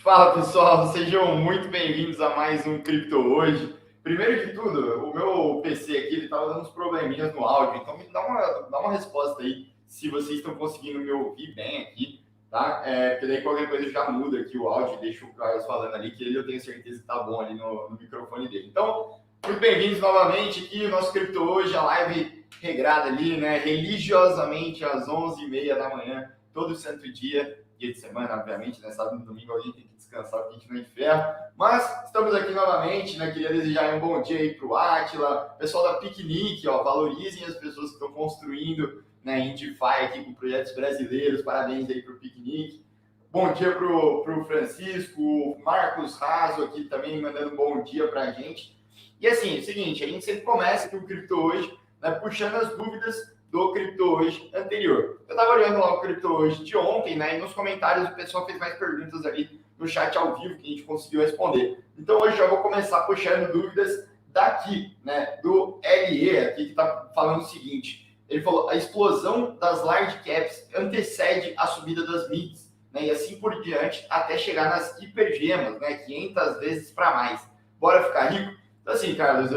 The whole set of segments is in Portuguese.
Fala pessoal, sejam muito bem-vindos a mais um Cripto Hoje. Primeiro de tudo, o meu PC aqui estava dando uns probleminhas no áudio, então me dá uma resposta aí se vocês estão conseguindo me ouvir bem aqui, tá? Porque daí qualquer coisa já muda aqui o áudio e deixa o Carlos falando ali, que eu tenho certeza que tá bom ali no microfone dele. Então, muito bem-vindos novamente aqui ao nosso Cripto Hoje, a live regrada ali, né? Religiosamente às 11h30 da manhã, todo santo dia de semana, obviamente, né? Sábado e domingo alguém tem que descansar porque a gente não é inferno. Mas estamos aqui novamente, né? Queria desejar um bom dia aí pro Átila, pessoal da Piquenique, ó, valorizem as pessoas que estão construindo, né, em DeFi aqui com projetos brasileiros. Parabéns aí pro Piquenique. Bom dia pro Francisco, o Marcos Raso aqui também mandando um bom dia pra gente. E assim, é o seguinte, a gente sempre começa aqui o Cripto Hoje, né, puxando as dúvidas do Cripto Hoje anterior. Eu estava olhando lá o Cripto Hoje de ontem, né? E nos comentários o pessoal fez mais perguntas ali no chat ao vivo que a gente conseguiu responder. Então hoje eu vou começar puxando dúvidas daqui, né? Do LE aqui, que está falando o seguinte. Ele falou: a explosão das large caps antecede a subida das mids, né? E assim por diante até chegar nas hipergemas, né? 500 vezes para mais. Bora ficar rico? Então, assim, Carlos,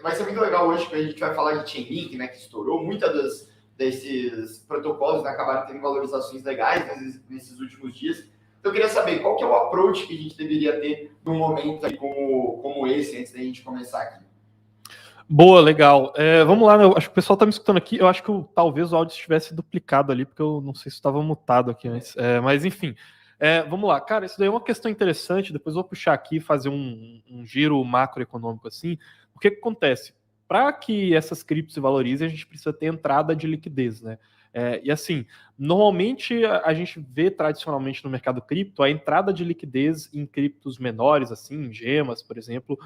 vai ser muito legal hoje que a gente vai falar de Chainlink, né, que estourou. Muitos desses protocolos, né, acabaram tendo valorizações legais nesses últimos dias. Então, eu queria saber qual que é o approach que a gente deveria ter num momento aí como esse, antes da gente começar aqui. Boa, legal. Vamos lá, né? Eu acho que o pessoal está me escutando aqui. Eu acho que talvez o áudio estivesse duplicado ali, porque eu não sei se estava mutado aqui antes. Mas, enfim. Vamos lá, cara, isso daí é uma questão interessante. Depois eu vou puxar aqui e fazer um giro macroeconômico assim. O que acontece? Para que essas criptos se valorizem, a gente precisa ter entrada de liquidez, né? E assim, normalmente a gente vê tradicionalmente no mercado cripto a entrada de liquidez em criptos menores, assim, em gemas, por exemplo,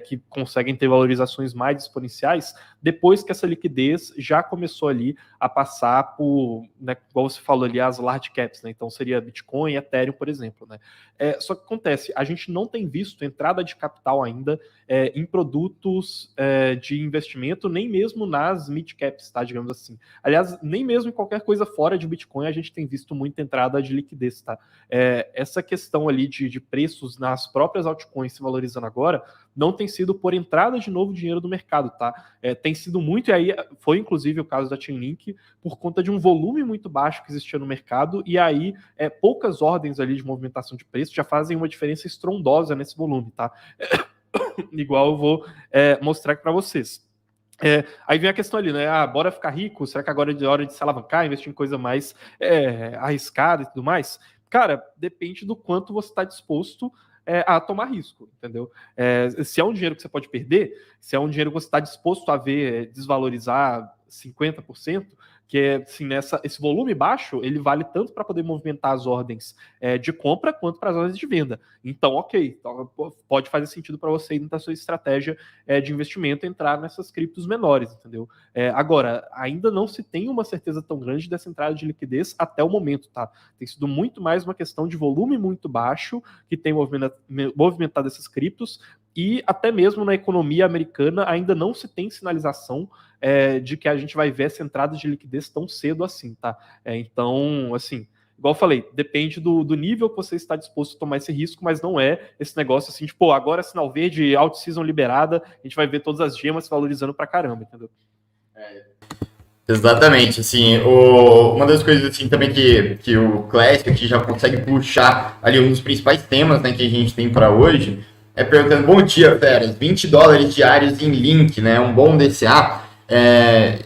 que conseguem ter valorizações mais exponenciais, depois que essa liquidez já começou ali a passar por, né, igual você falou ali, as large caps, né? Então seria Bitcoin e Ethereum, por exemplo, né? Só que acontece, a gente não tem visto entrada de capital ainda em produtos de investimento, nem mesmo nas mid caps, tá? Digamos assim. Aliás, nem mesmo em qualquer coisa fora de Bitcoin a gente tem visto muita entrada de liquidez, tá? Essa questão ali de preços nas próprias altcoins se valorizando agora não tem sido por entrada de novo dinheiro do mercado, tá? Tem sido muito, e aí foi inclusive o caso da Chainlink, por conta de um volume muito baixo que existia no mercado, e aí poucas ordens ali de movimentação de preço já fazem uma diferença estrondosa nesse volume, tá? Igual eu vou mostrar aqui para vocês. Aí vem a questão ali, né? Bora ficar rico? Será que agora é hora de se alavancar, investir em coisa mais arriscada e tudo mais? Cara, depende do quanto você está disposto a tomar risco, entendeu? Se é um dinheiro que você pode perder, se é um dinheiro que você está disposto a ver desvalorizar 50%, que assim, esse volume baixo, ele vale tanto para poder movimentar as ordens de compra quanto para as ordens de venda. Então, ok, então, pode fazer sentido para você dentro da sua estratégia de investimento entrar nessas criptos menores, entendeu? Agora, ainda não se tem uma certeza tão grande dessa entrada de liquidez até o momento, tá? Tem sido muito mais uma questão de volume muito baixo que tem movimentado essas criptos, e até mesmo na economia americana ainda não se tem sinalização de que a gente vai ver essa entrada de liquidez tão cedo assim, tá? Então, assim, igual eu falei, depende do nível que você está disposto a tomar esse risco, mas não é esse negócio assim, tipo, agora é sinal verde, out-season liberada, a gente vai ver todas as gemas se valorizando pra caramba, entendeu? Exatamente, assim, uma das coisas assim também que o Classic aqui já consegue puxar ali um dos principais temas, né, que a gente tem para hoje, é perguntando, bom dia, feras, $20 diários em link, né, um bom DCA,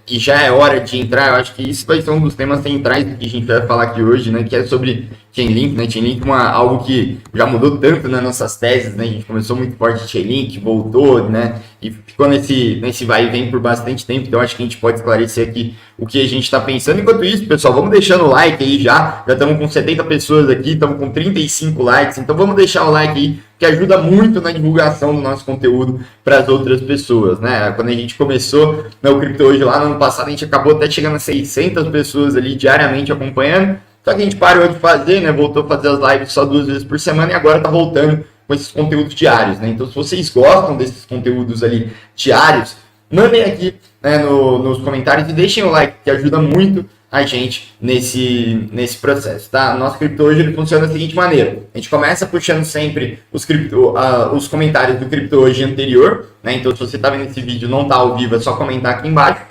e já é hora de entrar, eu acho que isso vai ser um dos temas centrais que a gente vai falar aqui hoje, né, que é sobre Chainlink, né, Chainlink é algo que já mudou tanto nas nossas teses, né, a gente começou muito forte de Chainlink, voltou, né, e ficou nesse vai e vem por bastante tempo, então acho que a gente pode esclarecer aqui o que a gente está pensando. Enquanto isso, pessoal, vamos deixando o like aí já estamos com 70 pessoas aqui, estamos com 35 likes, então vamos deixar o like aí, que ajuda muito na divulgação do nosso conteúdo para as outras pessoas, né? Quando a gente começou no Crypto Hoje lá no ano passado, a gente acabou até chegando a 600 pessoas ali diariamente acompanhando, só que a gente parou de fazer, né? Voltou a fazer as lives só 2 vezes por semana e agora está voltando com esses conteúdos diários, né? Então, se vocês gostam desses conteúdos ali diários, mandem aqui, né, nos comentários e deixem o like, que ajuda muito a gente nesse processo, tá? Nosso Crypto Hoje ele funciona da seguinte maneira: a gente começa puxando sempre os comentários do Crypto Hoje anterior, né? Então, se você está vendo esse vídeo e não está ao vivo, é só comentar aqui embaixo.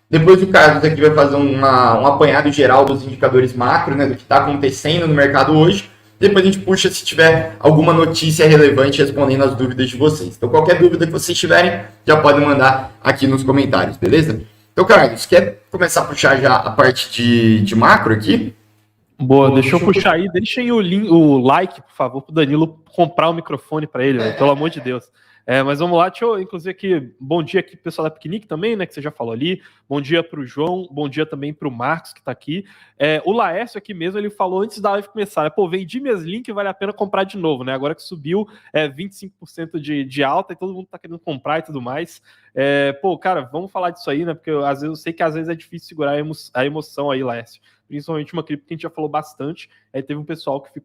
Depois o Carlos aqui vai fazer um apanhado geral dos indicadores macro, né, do que está acontecendo no mercado hoje. Depois a gente puxa se tiver alguma notícia relevante respondendo as dúvidas de vocês. Então, qualquer dúvida que vocês tiverem, já podem mandar aqui nos comentários, beleza? Então, Carlos, quer começar a puxar já a parte de macro aqui? Boa, deixa eu puxar aí. Deixem o like, por favor, para o Danilo comprar o microfone para ele, pelo amor de Deus. Mas vamos lá, deixa eu, inclusive, aqui, bom dia aqui pro pessoal da Piquenique também, né, que você já falou ali, bom dia para o João, bom dia também para o Marcos, que está aqui. O Laércio aqui mesmo, ele falou antes da live começar, pô, vendi minhas links, vale a pena comprar de novo, né, agora que subiu 25% de alta e todo mundo está querendo comprar e tudo mais. Pô, cara, vamos falar disso aí, né, porque eu sei que às vezes é difícil segurar a emoção aí, Laércio. Principalmente uma cripto que a gente já falou bastante, teve um pessoal que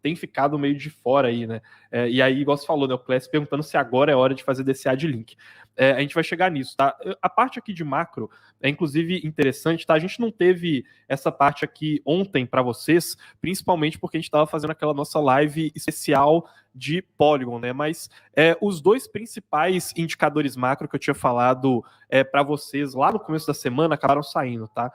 tem ficado meio de fora aí, né? E aí, igual você falou, né? O Class perguntando se agora é hora de fazer DCA de link. A gente vai chegar nisso, tá? A parte aqui de macro é inclusive interessante, tá? A gente não teve essa parte aqui ontem para vocês, principalmente porque a gente estava fazendo aquela nossa live especial de Polygon, né? Mas os dois principais indicadores macro que eu tinha falado para vocês lá no começo da semana acabaram saindo, tá?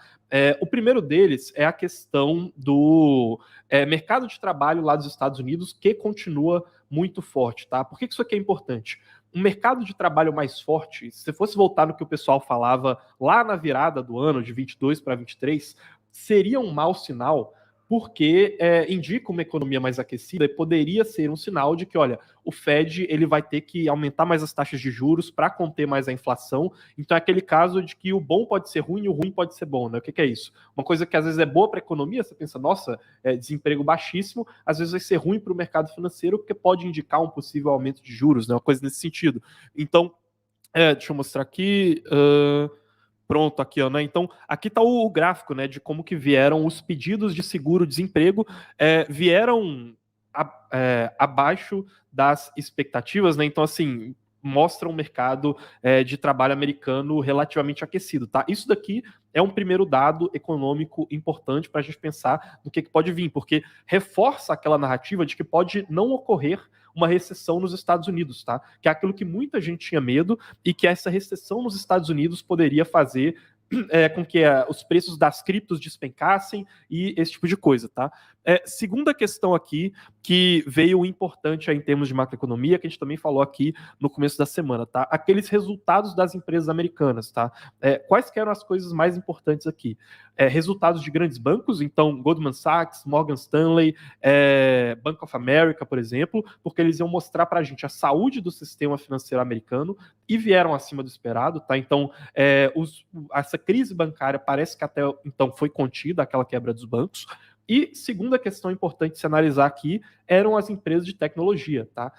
O primeiro deles é a questão do mercado de trabalho lá dos Estados Unidos, que continua muito forte, tá? Por que isso aqui é importante? Um mercado de trabalho mais forte, se você fosse voltar no que o pessoal falava lá na virada do ano, de 22 para 23, seria um mau sinal, porque indica uma economia mais aquecida e poderia ser um sinal de que, olha, o Fed ele vai ter que aumentar mais as taxas de juros para conter mais a inflação. Então é aquele caso de que o bom pode ser ruim e o ruim pode ser bom, né? O que é isso? Uma coisa que às vezes é boa para a economia, você pensa, nossa, desemprego baixíssimo, às vezes vai ser ruim para o mercado financeiro, porque pode indicar um possível aumento de juros, né? Uma coisa nesse sentido. Então, deixa eu mostrar aqui... Pronto, aqui, ó, né? Então, aqui está o gráfico, né, de como que vieram os pedidos de seguro-desemprego, vieram abaixo das expectativas, né? Então, assim, mostra um mercado de trabalho americano relativamente aquecido, tá? Isso daqui é um primeiro dado econômico importante para a gente pensar no que pode vir, porque reforça aquela narrativa de que pode não ocorrer uma recessão nos Estados Unidos, tá? Que é aquilo que muita gente tinha medo e que essa recessão nos Estados Unidos poderia fazer com que os preços das criptos despencassem e esse tipo de coisa, tá? Segunda questão aqui, que veio importante aí em termos de macroeconomia, que a gente também falou aqui no começo da semana, tá? Aqueles resultados das empresas americanas, tá? Quais que eram as coisas mais importantes aqui? Resultados de grandes bancos, então Goldman Sachs, Morgan Stanley, Bank of America, por exemplo, porque eles iam mostrar para a gente a saúde do sistema financeiro americano e vieram acima do esperado, tá? Então, essa crise bancária parece que até então foi contida, aquela quebra dos bancos. E segunda questão importante de se analisar aqui eram as empresas de tecnologia, tá?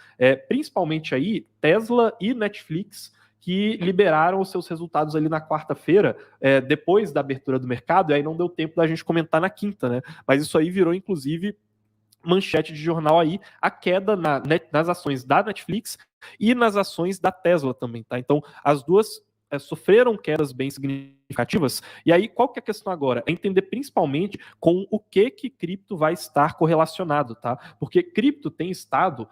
Principalmente aí Tesla e Netflix, que liberaram os seus resultados ali na quarta-feira, depois da abertura do mercado, e aí não deu tempo da gente comentar na quinta, né? Mas isso aí virou, inclusive, manchete de jornal aí, a queda nas ações da Netflix e nas ações da Tesla também, tá? Então, as duas sofreram quedas bem significativas. E aí, qual que é a questão agora? É entender principalmente com o que cripto vai estar correlacionado, tá? Porque cripto tem estado,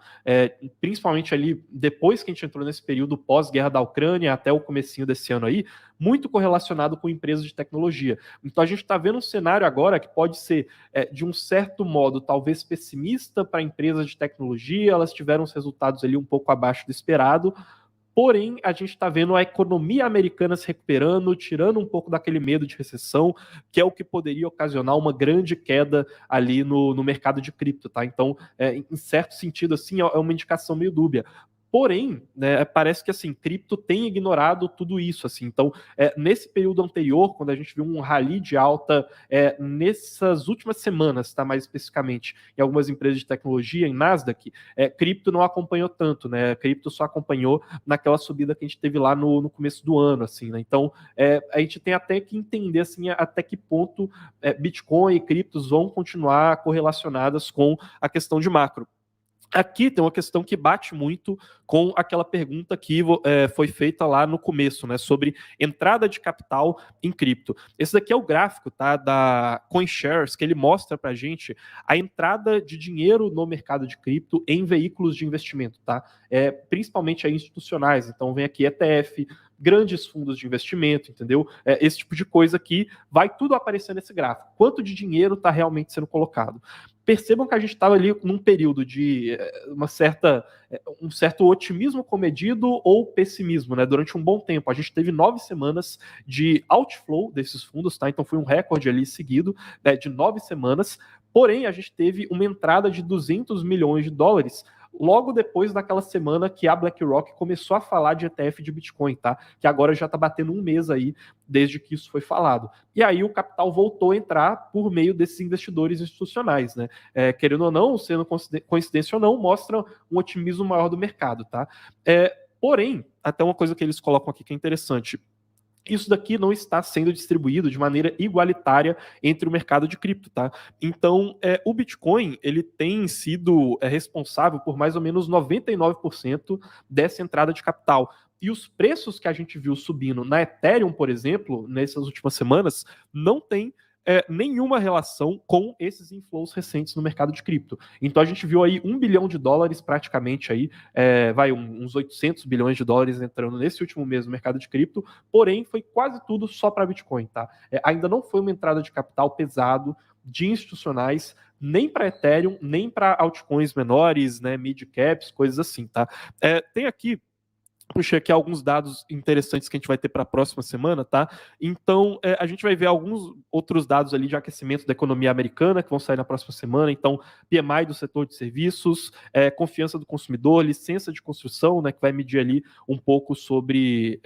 principalmente ali depois que a gente entrou nesse período pós-guerra da Ucrânia até o comecinho desse ano aí, muito correlacionado com empresas de tecnologia. Então a gente está vendo um cenário agora que pode ser, de um certo modo, talvez pessimista para empresas de tecnologia, elas tiveram os resultados ali um pouco abaixo do esperado. Porém, a gente está vendo a economia americana se recuperando, tirando um pouco daquele medo de recessão, que é o que poderia ocasionar uma grande queda ali no mercado de cripto, tá? Então, em certo sentido, assim, é uma indicação meio dúbia. Porém, né, parece que assim, cripto tem ignorado tudo isso. Assim. Então, nesse período anterior, quando a gente viu um rally de alta nessas últimas semanas, tá, mais especificamente, em algumas empresas de tecnologia, em Nasdaq, cripto não acompanhou tanto, né? Cripto só acompanhou naquela subida que a gente teve lá no começo do ano. Assim, né? Então, a gente tem até que entender assim, até que ponto Bitcoin e criptos vão continuar correlacionadas com a questão de macro. Aqui tem uma questão que bate muito com aquela pergunta que foi feita lá no começo, né, sobre entrada de capital em cripto. Esse daqui é o gráfico, tá, da CoinShares, que ele mostra para a gente a entrada de dinheiro no mercado de cripto em veículos de investimento, tá? Principalmente aí institucionais. Então vem aqui ETF, grandes fundos de investimento, entendeu? Esse tipo de coisa aqui vai tudo aparecer nesse gráfico. Quanto de dinheiro está realmente sendo colocado? Percebam que a gente estava ali num período de um certo otimismo comedido ou pessimismo, né? Durante um bom tempo. A gente teve 9 semanas de outflow desses fundos, tá? Então foi um recorde ali seguido, né, de 9 semanas. Porém, a gente teve uma entrada de 200 milhões de dólares logo depois daquela semana que a BlackRock começou a falar de ETF de Bitcoin, tá? Que agora já está batendo um mês aí desde que isso foi falado. E aí o capital voltou a entrar por meio desses investidores institucionais, né? Querendo ou não, sendo coincidência ou não, mostra um otimismo maior do mercado, tá? Porém, até uma coisa que eles colocam aqui que é interessante, isso daqui não está sendo distribuído de maneira igualitária entre o mercado de cripto, tá? Então, o Bitcoin, ele tem sido responsável por mais ou menos 99% dessa entrada de capital. E os preços que a gente viu subindo na Ethereum, por exemplo, nessas últimas semanas, não tem nenhuma relação com esses inflows recentes no mercado de cripto. Então a gente viu aí $1 bilhão praticamente aí, uns 800 bilhões de dólares entrando nesse último mês no mercado de cripto, porém foi quase tudo só para Bitcoin, tá? Ainda não foi uma entrada de capital pesado de institucionais, nem para Ethereum, nem para altcoins menores, né, mid caps, coisas assim, tá? Tem aqui, puxei aqui alguns dados interessantes que a gente vai ter para a próxima semana, tá? Então, a gente vai ver alguns outros dados ali de aquecimento da economia americana que vão sair na próxima semana. Então, PMI do setor de serviços, confiança do consumidor, licença de construção, né, que vai medir ali um pouco sobre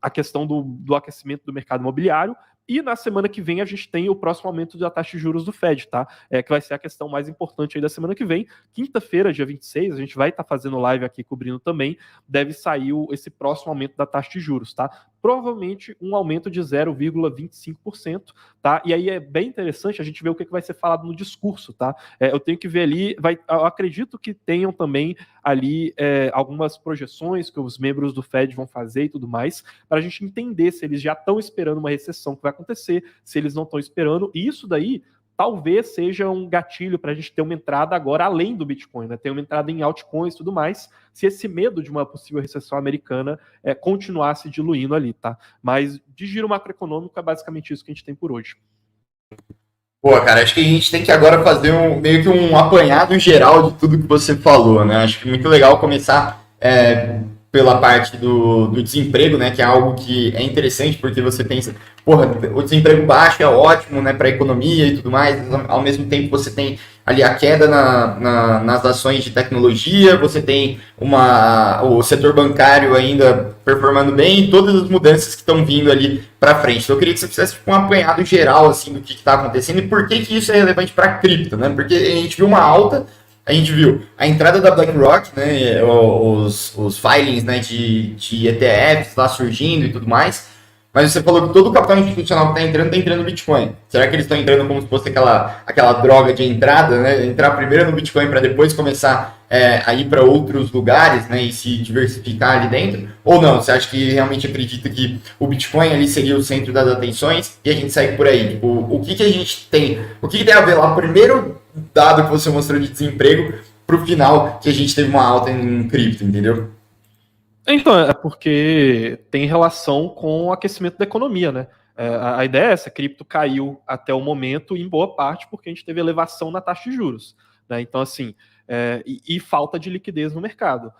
a questão do aquecimento do mercado imobiliário. E na semana que vem a gente tem o próximo aumento da taxa de juros do Fed, tá? Que vai ser a questão mais importante aí da semana que vem. Quinta-feira, dia 26, a gente vai estar fazendo live aqui cobrindo também. Deve sair esse próximo aumento da taxa de juros, tá? Provavelmente um aumento de 0,25%, tá? E aí é bem interessante a gente ver o que vai ser falado no discurso, tá? Eu tenho que ver ali, eu acredito que tenham também ali algumas projeções que os membros do Fed vão fazer e tudo mais, para a gente entender se eles já estão esperando uma recessão que vai acontecer, se eles não estão esperando, e isso daí talvez seja um gatilho para a gente ter uma entrada agora além do Bitcoin, né? Ter uma entrada em altcoins e tudo mais, se esse medo de uma possível recessão americana continuar se diluindo ali, tá? Mas de giro macroeconômico é basicamente isso que a gente tem por hoje. Pô, cara, acho que a gente tem que agora fazer meio que um apanhado geral de tudo que você falou, né? Acho que é muito legal começar pela parte do desemprego, né? Que é algo que é interessante, porque você pensa, porra, o desemprego baixo é ótimo, né? Para a economia e tudo mais. Ao mesmo tempo, você tem ali a queda nas ações de tecnologia, você tem o setor bancário ainda performando bem e todas as mudanças que estão vindo ali para frente. Então, eu queria que você fizesse um apanhado geral assim, do que está acontecendo e por que isso é relevante para a cripto, né? Porque a gente viu uma alta, a gente viu a entrada da BlackRock, né, os filings, né, de ETFs lá surgindo e tudo mais. Mas você falou que todo o capital institucional que está entrando no Bitcoin. Será que eles estão entrando como se fosse aquela droga de entrada, né? Entrar primeiro no Bitcoin para depois começar a ir para outros lugares, né? E se diversificar ali dentro? Ou não? Você acha que realmente acredita que o Bitcoin ali seria o centro das atenções e a gente segue por aí? Tipo, o que a gente tem? O que tem a ver lá? O primeiro dado que você mostrou de desemprego para o final que a gente teve uma alta em cripto, entendeu? Então, é porque tem relação com o aquecimento da economia, né? A ideia é essa, a cripto caiu até o momento, em boa parte, porque a gente teve elevação na taxa de juros, né? Então, assim, e falta de liquidez no mercado.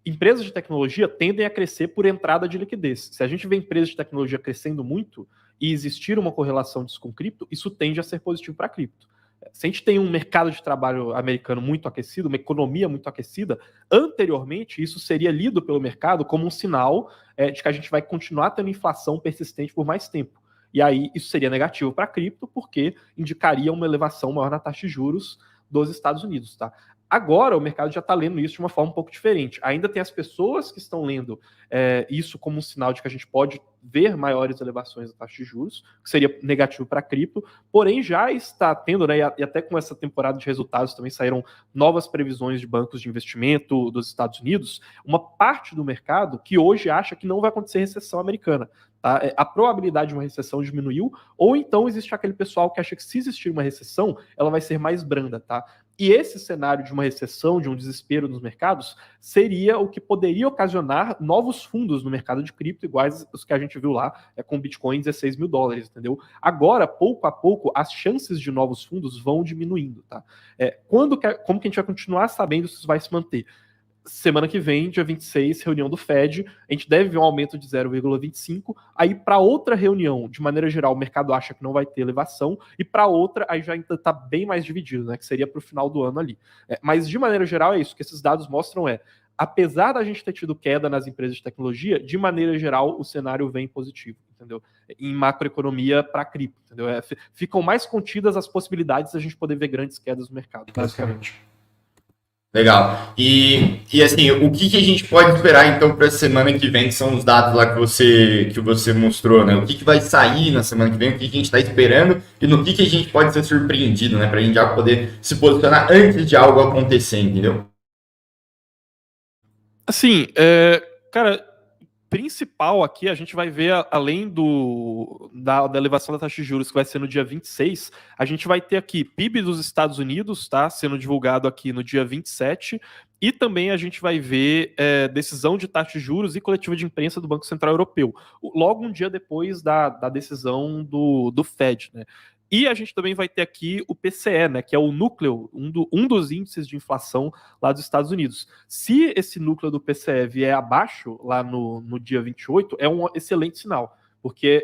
Empresas de tecnologia tendem a crescer por entrada de liquidez. Se a gente vê empresas de tecnologia crescendo muito e existir uma correlação disso com cripto, isso tende a ser positivo para cripto. Se a gente tem um mercado de trabalho americano muito aquecido, uma economia muito aquecida, anteriormente isso seria lido pelo mercado como um sinal de que a gente vai continuar tendo inflação persistente por mais tempo. E aí isso seria negativo para a cripto, porque indicaria uma elevação maior na taxa de juros dos Estados Unidos, tá? Agora o mercado já está lendo isso de uma forma um pouco diferente. Ainda tem as pessoas que estão lendo isso como um sinal de que a gente pode ver maiores elevações da taxa de juros, que seria negativo para a cripto, porém já está tendo, né, e até com essa temporada de resultados também saíram novas previsões de bancos de investimento dos Estados Unidos, uma parte do mercado que hoje acha que não vai acontecer recessão americana. Tá? A probabilidade de uma recessão diminuiu, ou então existe aquele pessoal que acha que se existir uma recessão, ela vai ser mais branda, tá? E esse cenário de uma recessão, de um desespero nos mercados, seria o que poderia ocasionar novos fundos no mercado de cripto, iguais os que a gente viu lá com Bitcoin 16 mil dólares, entendeu? Agora, pouco a pouco, as chances de novos fundos vão diminuindo, tá? Como que a gente vai continuar sabendo se isso vai se manter? Semana que vem, dia 26, reunião do Fed, a gente deve ver um aumento de 0,25, aí para outra reunião, de maneira geral, o mercado acha que não vai ter elevação, e para outra, aí já está bem mais dividido, né, que seria para o final do ano ali. Mas, de maneira geral, é isso que esses dados mostram apesar da gente ter tido queda nas empresas de tecnologia, de maneira geral, o cenário vem positivo, entendeu? Em macroeconomia para cripto, entendeu? Ficam mais contidas as possibilidades de a gente poder ver grandes quedas no mercado, basicamente. Legal. E assim, o que a gente pode esperar então para a semana que vem, que são os dados lá que você mostrou, né? O que vai sair na semana que vem, o que a gente está esperando e no que a gente pode ser surpreendido, né? Para a gente já poder se posicionar antes de algo acontecer, entendeu? Assim, cara, principal aqui, a gente vai ver, além da elevação da taxa de juros, que vai ser no dia 26, a gente vai ter aqui PIB dos Estados Unidos, tá? Sendo divulgado aqui no dia 27, e também a gente vai ver decisão de taxa de juros e coletiva de imprensa do Banco Central Europeu, logo um dia depois da decisão do Fed, né? E a gente também vai ter aqui o PCE, né, que é o núcleo, um dos índices de inflação lá dos Estados Unidos. Se esse núcleo do PCE vier abaixo, lá no dia 28, é um excelente sinal.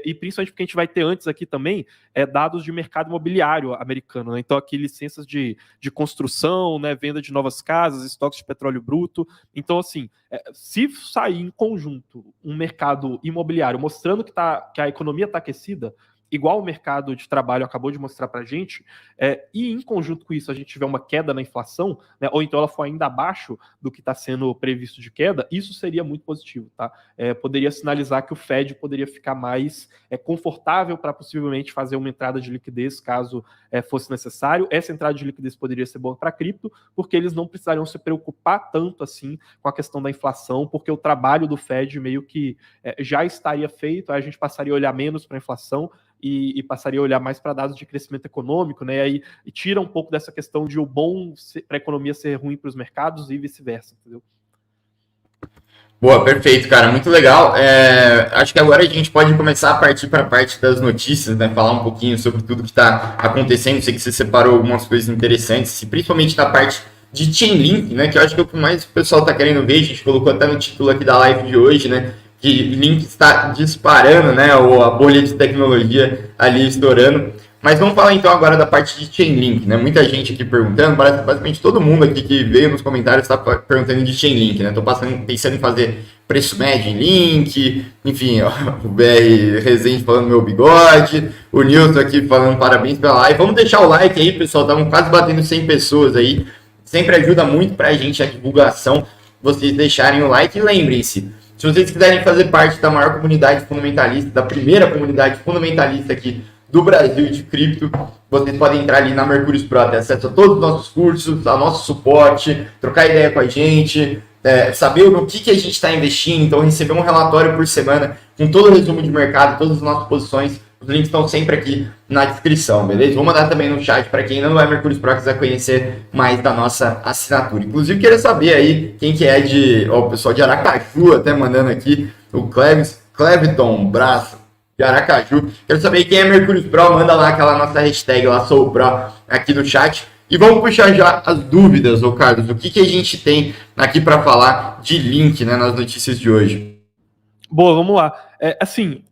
E principalmente porque a gente vai ter antes aqui também dados de mercado imobiliário americano, né? Então aqui licenças de construção, né, venda de novas casas, estoques de petróleo bruto. Então assim, se sair em conjunto um mercado imobiliário mostrando que a economia está aquecida, igual o mercado de trabalho acabou de mostrar para a gente, e em conjunto com isso a gente tiver uma queda na inflação, né, ou então ela for ainda abaixo do que está sendo previsto de queda, isso seria muito positivo, tá? Poderia sinalizar que o Fed poderia ficar mais confortável para possivelmente fazer uma entrada de liquidez caso fosse necessário. Essa entrada de liquidez poderia ser boa para a cripto, porque eles não precisariam se preocupar tanto assim com a questão da inflação, porque o trabalho do Fed meio que já estaria feito, aí a gente passaria a olhar menos para a inflação, e passaria a olhar mais para dados de crescimento econômico, né? E tira um pouco dessa questão de o bom para a economia ser ruim para os mercados e vice-versa, entendeu? Boa, perfeito, cara, muito legal. Acho que agora a gente pode começar a partir para a parte das notícias, né? Falar um pouquinho sobre tudo que está acontecendo. Sei que você separou algumas coisas interessantes, principalmente na parte de Chainlink, né? Que eu acho que é o que mais o pessoal está querendo ver. A gente colocou até no título aqui da live de hoje, né? Que Link está disparando, né? Ou a bolha de tecnologia ali estourando. Mas vamos falar então agora da parte de Chainlink, né? Muita gente aqui perguntando, basicamente todo mundo aqui que veio nos comentários está perguntando de Chainlink, né? Estou pensando em fazer preço médio em Link, enfim, ó, o BR Rezende falando meu bigode, o Nilton aqui falando parabéns pela live. Vamos deixar o like aí, pessoal, estamos quase batendo 100 pessoas aí. Sempre ajuda muito para a gente a divulgação, vocês deixarem o like. E lembrem-se, Se vocês quiserem fazer parte da maior comunidade fundamentalista, da primeira comunidade fundamentalista aqui do Brasil de cripto, vocês podem entrar ali na Mercúrio Pro, ter acesso a todos os nossos cursos, ao nosso suporte, trocar ideia com a gente, saber no que a gente está investindo, então receber um relatório por semana com todo o resumo de mercado, todas as nossas posições. Os links estão sempre aqui na descrição, beleza? Vou mandar também no chat para quem ainda não é Mercúrio Pro, quiser conhecer mais da nossa assinatura. Inclusive, queria saber aí quem que é o pessoal de Aracaju, até mandando aqui, o Cleviton Braço, de Aracaju. Quero saber quem é Mercúrio Pro, manda lá aquela nossa hashtag lá, SouPro, aqui no chat. E vamos puxar já as dúvidas, ô Carlos, o que a gente tem aqui para falar de link, né, nas notícias de hoje. Boa, vamos lá. Assim,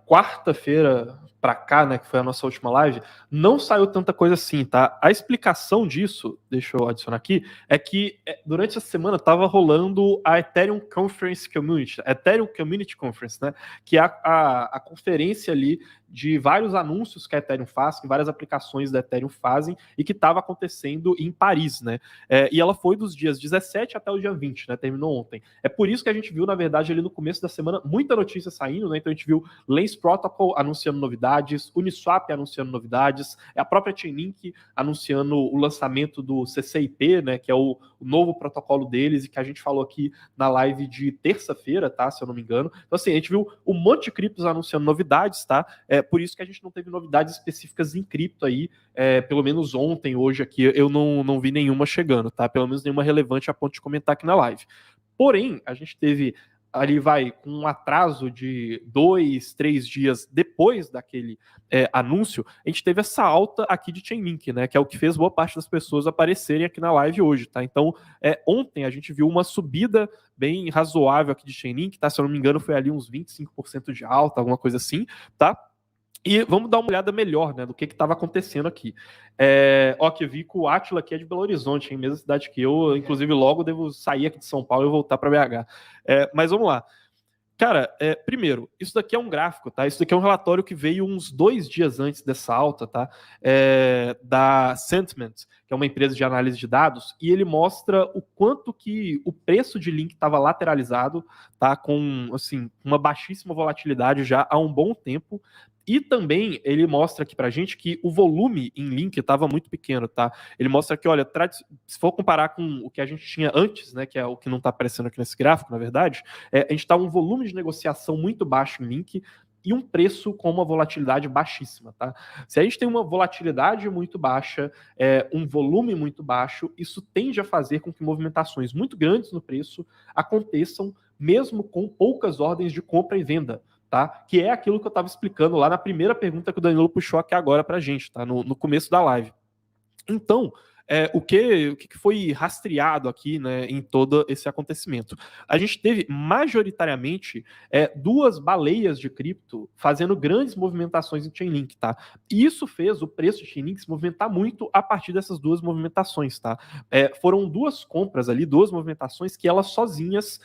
quarta-feira para cá, né, que foi a nossa última live, não saiu tanta coisa assim, tá? A explicação disso, deixa eu adicionar aqui, é que durante essa semana tava rolando a Ethereum Conference Community, Ethereum Community Conference, né, que é a conferência ali de vários anúncios que a Ethereum faz, que várias aplicações da Ethereum fazem, e que estava acontecendo em Paris, né? E ela foi dos dias 17 até o dia 20, né? Terminou ontem. É por isso que a gente viu, na verdade, ali no começo da semana, muita notícia saindo, né? Então a gente viu Lens Protocol anunciando novidades, Uniswap anunciando novidades, a própria Chainlink anunciando o lançamento do CCIP, né? Que é o novo protocolo deles, e que a gente falou aqui na live de terça-feira, tá? Se eu não me engano. Então, assim, a gente viu um monte de criptos anunciando novidades, tá? Por isso que a gente não teve novidades específicas em cripto aí, pelo menos ontem, hoje aqui, eu não vi nenhuma chegando, tá? Pelo menos nenhuma relevante a ponto de comentar aqui na live. Porém, a gente teve ali com um atraso de 2, 3 dias depois daquele anúncio, a gente teve essa alta aqui de Chainlink, né? Que é o que fez boa parte das pessoas aparecerem aqui na live hoje, tá? Então, ontem a gente viu uma subida bem razoável aqui de Chainlink, tá? Se eu não me engano, foi ali uns 25% de alta, alguma coisa assim, tá? E vamos dar uma olhada melhor, né, do que estava acontecendo aqui. Que vi que o Átila aqui é de Belo Horizonte, hein, mesma cidade que eu, inclusive logo devo sair aqui de São Paulo e voltar para BH. Mas vamos lá. Cara, primeiro, isso daqui é um gráfico, tá? Isso daqui é um relatório que veio uns 2 dias antes dessa alta, tá? Da Sentiment, que é uma empresa de análise de dados, e ele mostra o quanto que o preço de link estava lateralizado, tá? Com, assim, uma baixíssima volatilidade já há um bom tempo. E também ele mostra aqui pra gente que o volume em link estava muito pequeno, tá? Ele mostra que, olha, se for comparar com o que a gente tinha antes, né, que é o que não está aparecendo aqui nesse gráfico, na verdade, a gente está um volume de negociação muito baixo em link e um preço com uma volatilidade baixíssima, tá? Se a gente tem uma volatilidade muito baixa, um volume muito baixo, isso tende a fazer com que movimentações muito grandes no preço aconteçam, mesmo com poucas ordens de compra e venda. Tá? Que é aquilo que eu estava explicando lá na primeira pergunta que o Danilo puxou aqui agora para a gente, tá? No começo da live. Então, o que foi rastreado aqui, né, em todo esse acontecimento? A gente teve majoritariamente 2 baleias de cripto fazendo grandes movimentações em Chainlink, tá? E isso fez o preço de Chainlink se movimentar muito a partir dessas 2 movimentações, tá? Foram 2 compras ali, 2 movimentações que elas sozinhas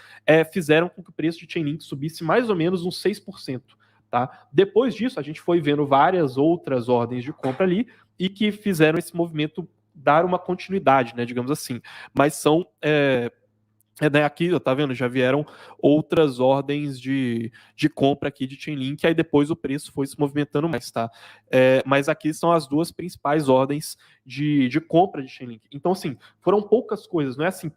fizeram com que o preço de Chainlink subisse mais ou menos uns 6%. Tá? Depois disso, a gente foi vendo várias outras ordens de compra ali e que fizeram esse movimento dar uma continuidade, né, digamos assim. Mas são né, aqui, tá vendo? Já vieram outras ordens de compra aqui de Chainlink, aí depois o preço foi se movimentando mais, tá? Mas aqui são as 2 principais ordens de compra de Chainlink. Então, assim, foram poucas coisas, não é assim,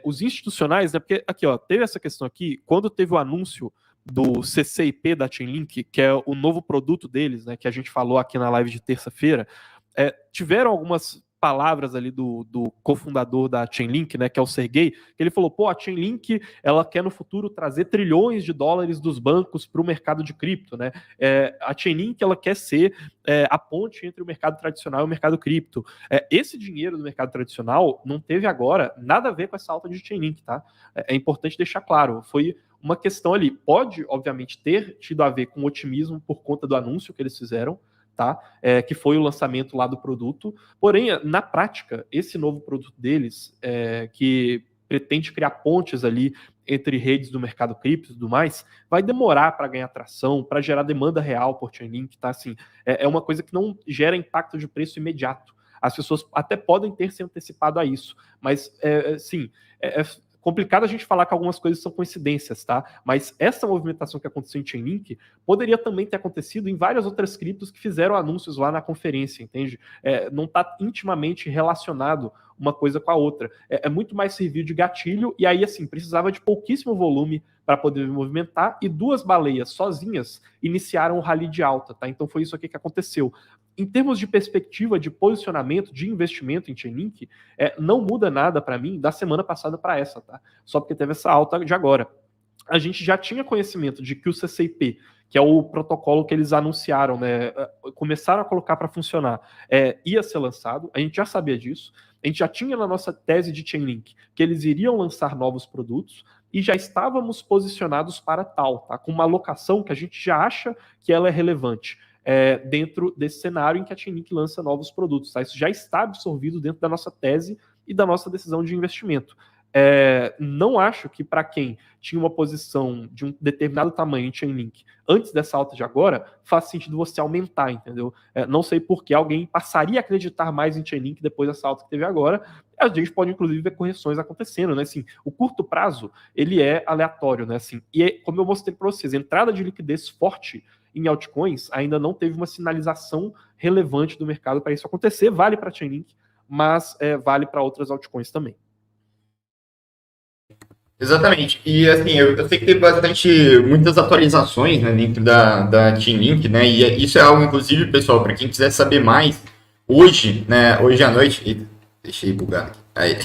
os institucionais, né? Porque aqui, ó, teve essa questão aqui, quando teve o anúncio do CCIP da Chainlink, que é o novo produto deles, né, que a gente falou aqui na live de terça-feira, tiveram algumas palavras ali do cofundador da Chainlink, né, que é o Sergey, que ele falou, a Chainlink, ela quer no futuro trazer trilhões de dólares dos bancos para o mercado de cripto, né? A Chainlink, ela quer ser a ponte entre o mercado tradicional e o mercado cripto. Esse dinheiro do mercado tradicional não teve agora nada a ver com essa alta de Chainlink, tá? É importante deixar claro, foi uma questão ali, pode, obviamente, ter tido a ver com otimismo por conta do anúncio que eles fizeram, tá? Que foi o lançamento lá do produto. Porém, na prática, esse novo produto deles, que pretende criar pontes ali entre redes do mercado cripto e tudo mais, vai demorar para ganhar tração, para gerar demanda real por Chainlink, tá? Assim, é uma coisa que não gera impacto de preço imediato. As pessoas até podem ter se antecipado a isso, mas, sim, complicado a gente falar que algumas coisas são coincidências, tá? Mas essa movimentação que aconteceu em Chainlink poderia também ter acontecido em várias outras criptos que fizeram anúncios lá na conferência, entende? Não está intimamente relacionado uma coisa com a outra. É muito mais servir de gatilho, e aí, assim, precisava de pouquíssimo volume para poder movimentar, e 2 baleias sozinhas iniciaram o rally de alta, tá? Então foi isso aqui que aconteceu. Em termos de perspectiva de posicionamento, de investimento em Chainlink, não muda nada para mim da semana passada para essa, tá? Só porque teve essa alta de agora. A gente já tinha conhecimento de que o CCIP, que é o protocolo que eles anunciaram, né, começaram a colocar para funcionar, ia ser lançado, a gente já sabia disso, a gente já tinha na nossa tese de Chainlink que eles iriam lançar novos produtos, e já estávamos posicionados para tal, tá? Com uma alocação que a gente já acha que ela é relevante. Dentro desse cenário em que a Chainlink lança novos produtos. Tá? Isso já está absorvido dentro da nossa tese e da nossa decisão de investimento. Não acho que para quem tinha uma posição de um determinado tamanho em Chainlink antes dessa alta de agora, faz sentido você aumentar, entendeu? Não sei por que alguém passaria a acreditar mais em Chainlink depois dessa alta que teve agora. A gente pode, inclusive, ver correções acontecendo, né? Assim, o curto prazo, ele é aleatório, né? Assim, como eu mostrei para vocês, entrada de liquidez forte em altcoins ainda não teve uma sinalização relevante do mercado para isso acontecer. Vale para a Chainlink, mas vale para outras altcoins também. Exatamente. E assim, eu sei que tem muitas atualizações, né, dentro da Chainlink, né? E isso é algo, inclusive, pessoal, para quem quiser saber mais, hoje, né? Hoje à noite. Eita, deixei bugar aqui. Aí.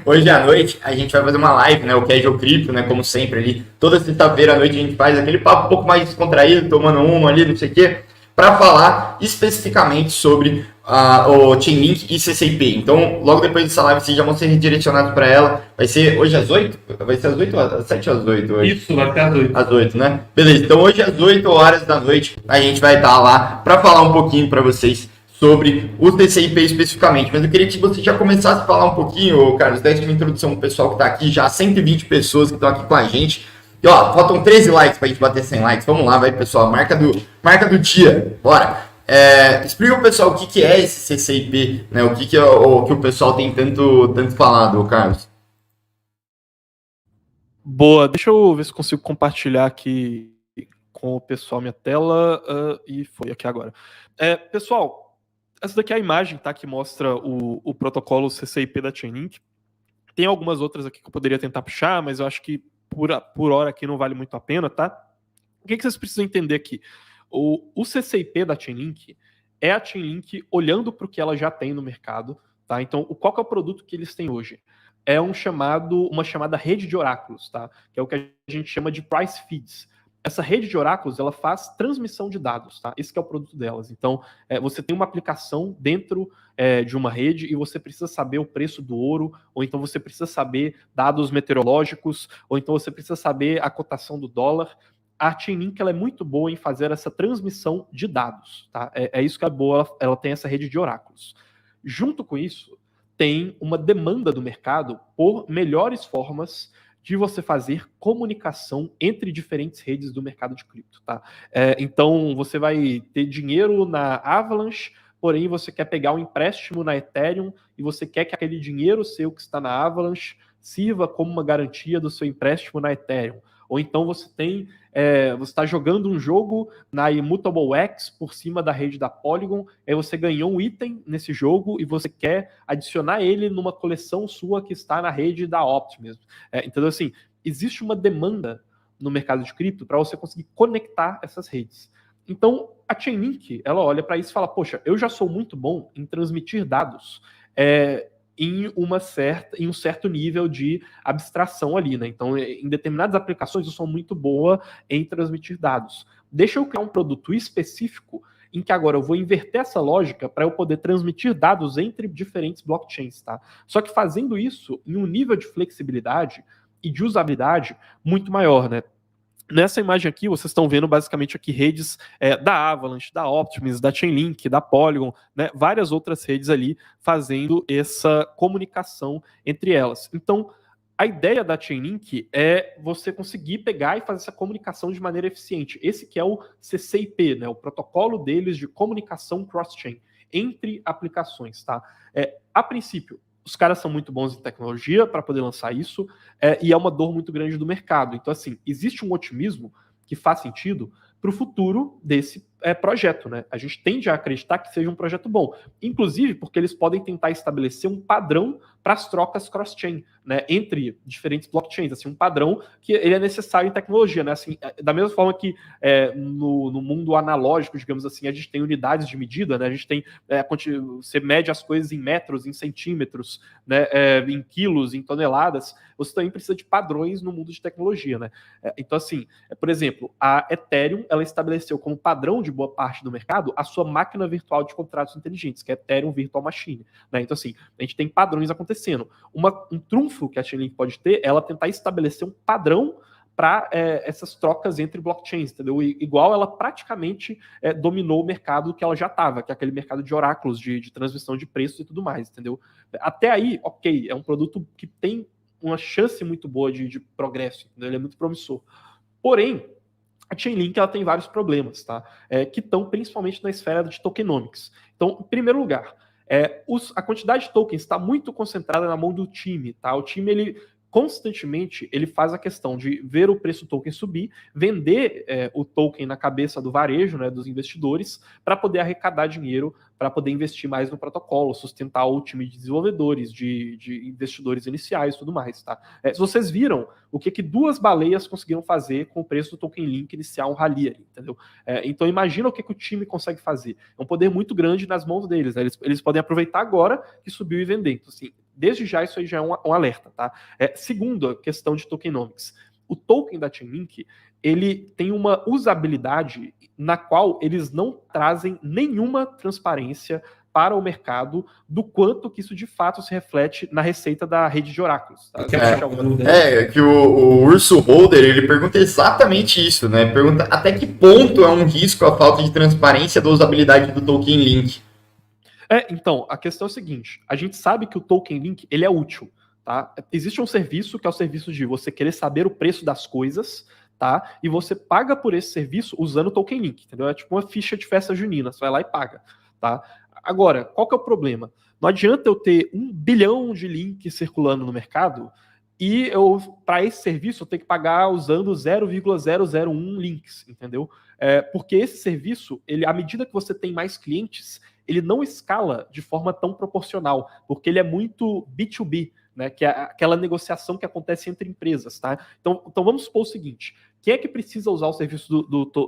Hoje à noite a gente vai fazer uma live, né? O Casual Crypto, né? Como sempre ali. Toda sexta-feira à noite a gente faz aquele papo um pouco mais descontraído, tomando uma ali, não sei o quê, para falar especificamente sobre o Chainlink e CCIP. Então, logo depois dessa live, vocês já vão ser redirecionados para ela. Vai ser hoje às 8? Vai ser às 8 ou às 7 ou às 8 hoje? Isso, vai ser às 8. Às 8, né? Beleza, então hoje às 8 horas da noite a gente vai estar lá para falar um pouquinho para vocês sobre o CCIP especificamente. Mas eu queria que você já começasse a falar um pouquinho, Carlos, desse uma introdução pro pessoal que está aqui, já 120 pessoas que estão aqui com a gente. E ó, faltam 13 likes pra gente bater 100 likes. Vamos lá, vai, pessoal. Marca do dia. Bora. Explica pro pessoal o que é esse CCIP, né? O que é o que o pessoal tem tanto falado, Carlos. Boa, deixa eu ver se consigo compartilhar aqui com o pessoal minha tela. E foi aqui agora. Pessoal, essa daqui é a imagem, tá? Que mostra o protocolo CCIP da Chainlink. Tem algumas outras aqui que eu poderia tentar puxar, mas eu acho que por hora aqui não vale muito a pena, tá? O que vocês precisam entender aqui? O CCIP da Chainlink é a Chainlink olhando para o que ela já tem no mercado, tá? Então, qual que é o produto que eles têm hoje? É uma chamada rede de oráculos, tá? Que é o que a gente chama de price feeds. Essa rede de oráculos, ela faz transmissão de dados, tá? Esse que é o produto delas. Então, você tem uma aplicação dentro de uma rede e você precisa saber o preço do ouro, ou então você precisa saber dados meteorológicos, ou então você precisa saber a cotação do dólar. A Chainlink, ela é muito boa em fazer essa transmissão de dados, tá? É isso que é boa, ela tem essa rede de oráculos. Junto com isso, tem uma demanda do mercado por melhores formas de você fazer comunicação entre diferentes redes do mercado de cripto, tá? Então, você vai ter dinheiro na Avalanche, porém você quer pegar um empréstimo na Ethereum e você quer que aquele dinheiro seu que está na Avalanche sirva como uma garantia do seu empréstimo na Ethereum. Ou então você está jogando um jogo na Immutable X por cima da rede da Polygon, aí você ganhou um item nesse jogo e você quer adicionar ele numa coleção sua que está na rede da Optimism. Então, assim, existe uma demanda no mercado de cripto para você conseguir conectar essas redes. Então, a Chainlink, ela olha para isso e fala, poxa, eu já sou muito bom em transmitir dados em um certo nível de abstração ali, né? Então, em determinadas aplicações, eu sou muito boa em transmitir dados. Deixa eu criar um produto específico em que agora eu vou inverter essa lógica para eu poder transmitir dados entre diferentes blockchains, tá? Só que fazendo isso em um nível de flexibilidade e de usabilidade muito maior, né? Nessa imagem aqui, vocês estão vendo basicamente aqui redes da Avalanche, da Optimism, da Chainlink, da Polygon, né, várias outras redes ali fazendo essa comunicação entre elas. Então, a ideia da Chainlink é você conseguir pegar e fazer essa comunicação de maneira eficiente. Esse que é o CCIP, né, o protocolo deles de comunicação cross-chain entre aplicações. Tá? A princípio, os caras são muito bons em tecnologia para poder lançar isso, e é uma dor muito grande do mercado. Então, assim, existe um otimismo que faz sentido para o futuro desse projeto, né? A gente tende a acreditar que seja um projeto bom, inclusive porque eles podem tentar estabelecer um padrão para as trocas cross-chain, né, entre diferentes blockchains, assim, um padrão que ele é necessário em tecnologia, né? Assim, da mesma forma que no mundo analógico, digamos assim, a gente tem unidades de medida, né? A gente tem você mede as coisas em metros, em centímetros, né, em quilos, em toneladas. Você também precisa de padrões no mundo de tecnologia, né? Então, assim, por exemplo, a Ethereum, ela estabeleceu como padrão de boa parte do mercado a sua máquina virtual de contratos inteligentes, que é a Ethereum Virtual Machine, né? Então, assim, a gente tem padrões acontecendo. Um trunfo que a Chainlink pode ter é ela tentar estabelecer um padrão para essas trocas entre blockchains, entendeu? Igual ela praticamente dominou o mercado que ela já estava, que é aquele mercado de oráculos, de transmissão de preços e tudo mais, entendeu? Até aí, ok, é um produto que tem uma chance muito boa de progresso, entendeu? Ele é muito promissor. Porém, a Chainlink ela tem vários problemas, tá? Que estão principalmente na esfera de tokenomics. Então, em primeiro lugar, a quantidade de tokens está muito concentrada na mão do time, tá? O time, ele constantemente ele faz a questão de ver o preço do token subir, vender o token na cabeça do varejo, né, dos investidores, para poder arrecadar dinheiro, para poder investir mais no protocolo, sustentar o time de desenvolvedores, de investidores iniciais e tudo mais. Tá? Se vocês viram o que duas baleias conseguiram fazer com o preço do token Link iniciar um rally ali, entendeu? Então imagina o que o time consegue fazer. É um poder muito grande nas mãos deles. Né? Eles podem aproveitar agora que subiu e vender. Então, assim, desde já isso aí já é um alerta, tá? Segundo, a questão de tokenomics. O token da Chainlink, ele tem uma usabilidade na qual eles não trazem nenhuma transparência para o mercado do quanto que isso de fato se reflete na receita da rede de oráculos. Tá? Que o Urso Holder, ele pergunta exatamente isso, né? Pergunta até que ponto é um risco a falta de transparência da usabilidade do token Link. Então, a questão é a seguinte, a gente sabe que o token Link, ele é útil, tá? Existe um serviço que é o serviço de você querer saber o preço das coisas, tá? E você paga por esse serviço usando o token Link, entendeu? É tipo uma ficha de festa junina, você vai lá e paga, tá? Agora, qual que é o problema? Não adianta eu ter 1 bilhão de links circulando no mercado e para esse serviço eu tenho que pagar usando 0,001 links, entendeu? Porque esse serviço, à medida que você tem mais clientes, ele não escala de forma tão proporcional, porque ele é muito B2B, né, que é aquela negociação que acontece entre empresas, tá? Então vamos supor o seguinte, quem é que precisa usar o serviço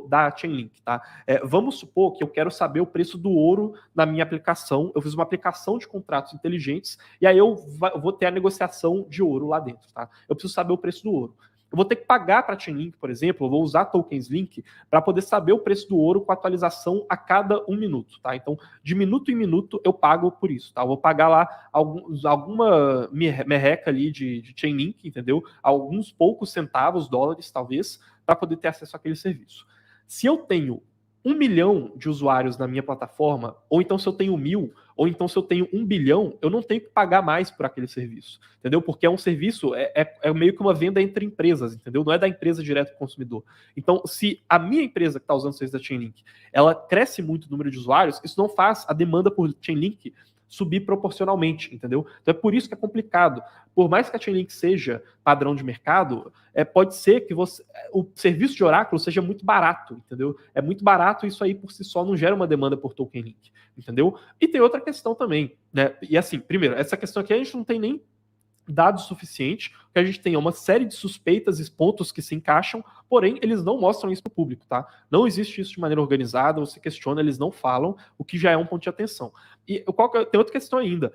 da Chainlink, tá? Vamos supor que eu quero saber o preço do ouro na minha aplicação, eu fiz uma aplicação de contratos inteligentes, e aí eu vou ter a negociação de ouro lá dentro, tá? Eu preciso saber o preço do ouro. Eu vou ter que pagar para a Chainlink, por exemplo, eu vou usar tokens Link para poder saber o preço do ouro com atualização a cada 1 minuto, tá? Então, de minuto em minuto, eu pago por isso, tá? Eu vou pagar lá alguma merreca ali de Chainlink, entendeu? Alguns poucos centavos, dólares, talvez, para poder ter acesso àquele serviço. Se eu tenho 1 milhão de usuários na minha plataforma, ou então se eu tenho 1.000, ou então se eu tenho 1 bilhão, eu não tenho que pagar mais por aquele serviço, entendeu? Porque é um serviço, é meio que uma venda entre empresas, entendeu? Não é da empresa direto para o consumidor. Então, se a minha empresa que está usando o serviço da Chainlink, ela cresce muito o número de usuários, isso não faz a demanda por Chainlink subir proporcionalmente, entendeu? Então é por isso que é complicado. Por mais que a Chainlink seja padrão de mercado, pode ser que o serviço de oráculo seja muito barato, entendeu? É muito barato, isso aí por si só não gera uma demanda por token Link, entendeu? E tem outra questão também, né? E assim, primeiro, essa questão aqui a gente não tem nem dados suficiente, que a gente tem uma série de suspeitas e pontos que se encaixam, porém eles não mostram isso para o público, tá? Não existe isso de maneira organizada, você questiona, eles não falam, o que já é um ponto de atenção. E tem outra questão ainda,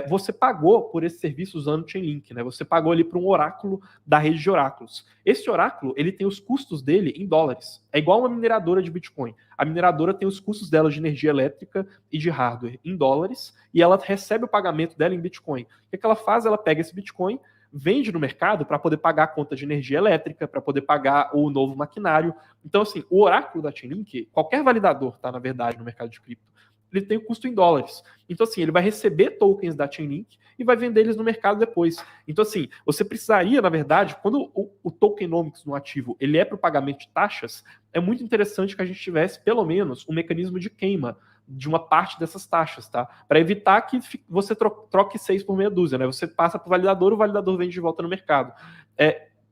você pagou por esse serviço usando o Chainlink, né? Você pagou ali para um oráculo da rede de oráculos. Esse oráculo, ele tem os custos dele em dólares. É igual uma mineradora de Bitcoin. A mineradora tem os custos dela de energia elétrica e de hardware em dólares, e ela recebe o pagamento dela em Bitcoin. O que ela faz? Ela pega esse Bitcoin, vende no mercado para poder pagar a conta de energia elétrica, para poder pagar o novo maquinário. Então, assim, o oráculo da Chainlink, qualquer validador, tá, na verdade, no mercado de cripto, ele tem o custo em dólares. Então, assim, ele vai receber tokens da Chainlink e vai vender eles no mercado depois. Então, assim, você precisaria, na verdade, quando o tokenomics no ativo ele é para o pagamento de taxas, é muito interessante que a gente tivesse, pelo menos, um mecanismo de queima de uma parte dessas taxas, tá? Para evitar que você troque 6 por meia dúzia, né? Você passa para o validador vende de volta no mercado.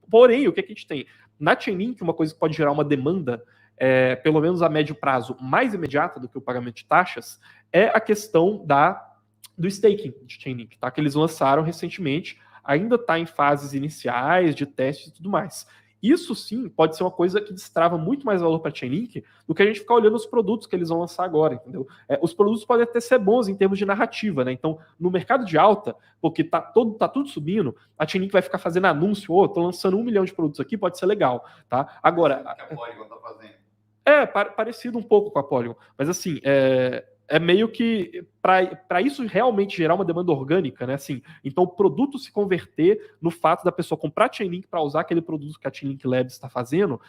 Porém, o que a gente tem? Na Chainlink, uma coisa que pode gerar uma demanda, pelo menos a médio prazo, mais imediata do que o pagamento de taxas, é a questão do staking de Chainlink, tá? Que eles lançaram recentemente, ainda está em fases iniciais de testes e tudo mais. Isso sim pode ser uma coisa que destrava muito mais valor para a Chainlink do que a gente ficar olhando os produtos que eles vão lançar agora, entendeu? Os produtos podem até ser bons em termos de narrativa, né? Então, no mercado de alta, porque tá tudo subindo, a Chainlink vai ficar fazendo anúncio, tô lançando 1 milhão de produtos aqui, pode ser legal, tá? Agora... O que a Polygon tá fazendo? Parecido um pouco com a Polygon, mas assim, meio que para isso realmente gerar uma demanda orgânica, né? Assim, então o produto se converter no fato da pessoa comprar a Chainlink para usar aquele produto que a Chainlink Labs está fazendo,